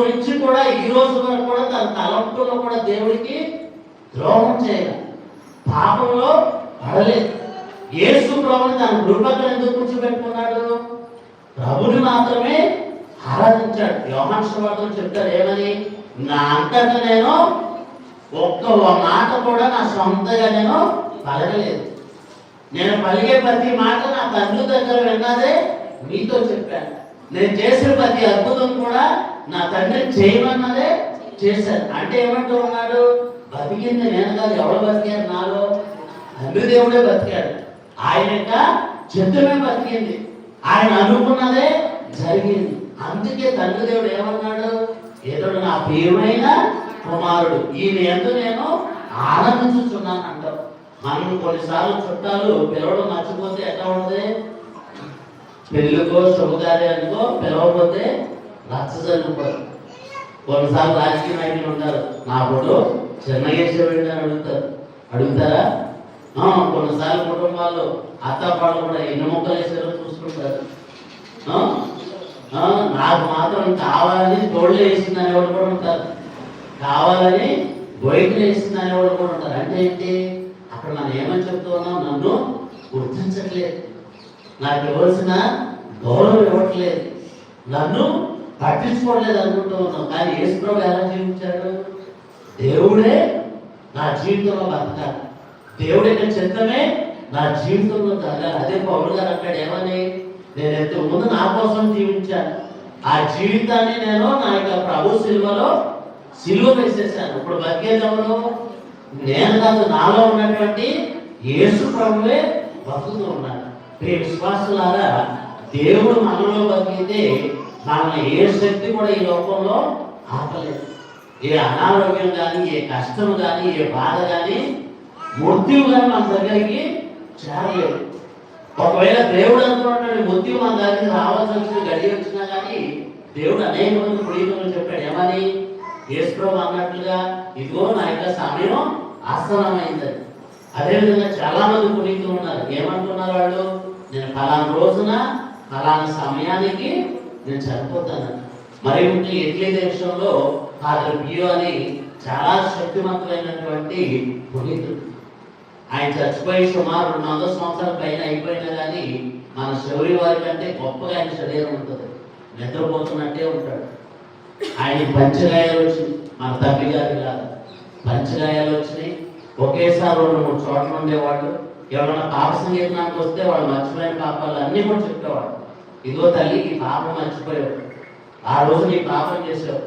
నుంచి కూడా ఈ రోజు వరకు కూడా తన తలంపులో కూడా దేవుడికి ద్రోహం చేయాలి, పాపంలో పడలేదు. యేసు ప్రభుని తన కృపను ఎందుకు కూర్చోబెట్టుకున్నాడు? ప్రభుని మాత్రమే ఆరాధించాడు. యోహాను సువార్తలో చెప్తాడు ఏమని, నా అంతటా నేను ఒక్క మాట కూడా నా సొంతగా నేను పలకలేదు. నేను పలికే ప్రతి మాట నా తండ్రి దగ్గర విన్నదే మీతో చెప్పాను. నేను చేసిన ప్రతి అద్భుతం కూడా నా తండ్రి చేయమన్నదే చేశాను. అంటే ఏమంటూ ఉన్నాడు? బతికింది నేను కాదు, ఎవరు బతికారు నాలో? తండ్రి దేవుడే బతికాడు. ఆయన యొక్క చిత్తమే బతికింది, ఆయన అనుకున్నదే జరిగింది. అందుకే తండ్రి దేవుడు ఏమన్నాడు? ఏదోడు నా ప్రియమైన కుమారుడు, ఈయన యందు నేను ఆనందించుతున్నాను అంటారు. మనం కొన్నిసార్లు చుట్టాలు పిలవడం మర్చిపోతే ఎట్లా ఉంటుంది? పెళ్ళికో శుభకార్యానికో పిలవకపోతే రచ్చ జరుగుతుంది. కొన్నిసార్లు రాజకీయ నాయకులు ఉంటారు, నా ఫోటో చిన్నగేసేవాడిని అని అడుగుతారా? కొన్నిసార్లు కుటుంబాల్లో అత్తపాడు కూడా ఎన్ని మొక్కలు వేసారో చూసుకుంటారు. నాకు మాత్రం కావాలని తోళ్ళు వేసింది అనేవాడు కూడా ఉంటారు, కావాలని బయటలు వేసింది అనేవాడు కూడా ఉంటారు. అంటే ఏంటి? అక్కడ మనం ఏమని చెప్తూ ఉన్నాం? నన్ను గుర్తించట్లేదు, నాకు ఇవ్వాల్సిన గౌరవం ఇవ్వట్లేదు, నన్ను పట్టించుకోవట్లేదు అనుకుంటూ ఉన్నాం. కానీ యేసు ప్రభువు ఎలా జీవించాడు? దేవుడే నా జీవితంలో బతకాలి, దేవుడి యొక్క చిత్తమే నా జీవితంలో జరగాలి. అదే పౌలు గారు అక్కడ ఏమని, నేను ఎంతో ముందు నా కోసం జీవించాను, ఆ జీవితాన్ని నేను నా యొక్క ప్రభు సిలువ వేసేసాను. ఇప్పుడు బతికేది ఎవరు? నేను కాదు, నాలో ఉన్నటువంటి యేసు ప్రభువే బతుకుతూ ఉన్నాను. విశ్వాసులారా, దేవుడు మనలో బతికితే మనల్ని ఏ శక్తి కూడా ఈ లోకంలో ఆపలేదు. ఏ అనారోగ్యం కానీ, ఏ కష్టం కానీ, ఏ బాధ కానీ, మృత్యువు కానీ మన దగ్గరికి చేరలేదు. ఒకవేళ దేవుడు అనుకున్నటువంటి మృత్యు మన దగ్గరికి రావాల్సి వచ్చిన గడి వచ్చినా కానీ దేవుడు అనేక మంది పునీతులు చెప్పాడు ఏమని? యేసు ప్రభువు అన్నట్లుగా ఇదిగో నా యొక్క సమయం ఆసన్నమైందని. అదేవిధంగా చాలా మంది పునీతులు ఉన్నారు, ఏమంటున్నారు వాళ్ళు? నేను ఫలానా రోజున ఫలానా సమయానికి నేను చనిపోతాను. మరి ముఖ్యంగా ఇటలీ దేశంలో ఫాదర్ పియో అని చాలా శక్తివంతమైనటువంటి పునీతుడు. ఆయన చచ్చిపోయి సుమారు 200 సంవత్సరాల పైన అయిపోయినా కానీ మన శౌర్య వారి కంటే గొప్పగా ఆయన శరీరం ఉంటుంది, నిద్రపోతున్నట్టే ఉంటాడు. ఆయన పంచగాయాలు వచ్చినాయి, మన తల్లి గారి కాదు, పంచగాయాలు వచ్చినాయి. ఒకేసారి 2-3 చోట్ల ఉండేవాళ్ళు. ఎవరైనా పాప సంగీతానికి వస్తే వాళ్ళు మర్చిపోయిన పాపాలు అన్నీ కూడా చెప్పేవాడు. ఇదిగో తల్లి, ఈ పాపం మర్చిపోయాడు, ఆ రోజు నీ పాపం చేసావు,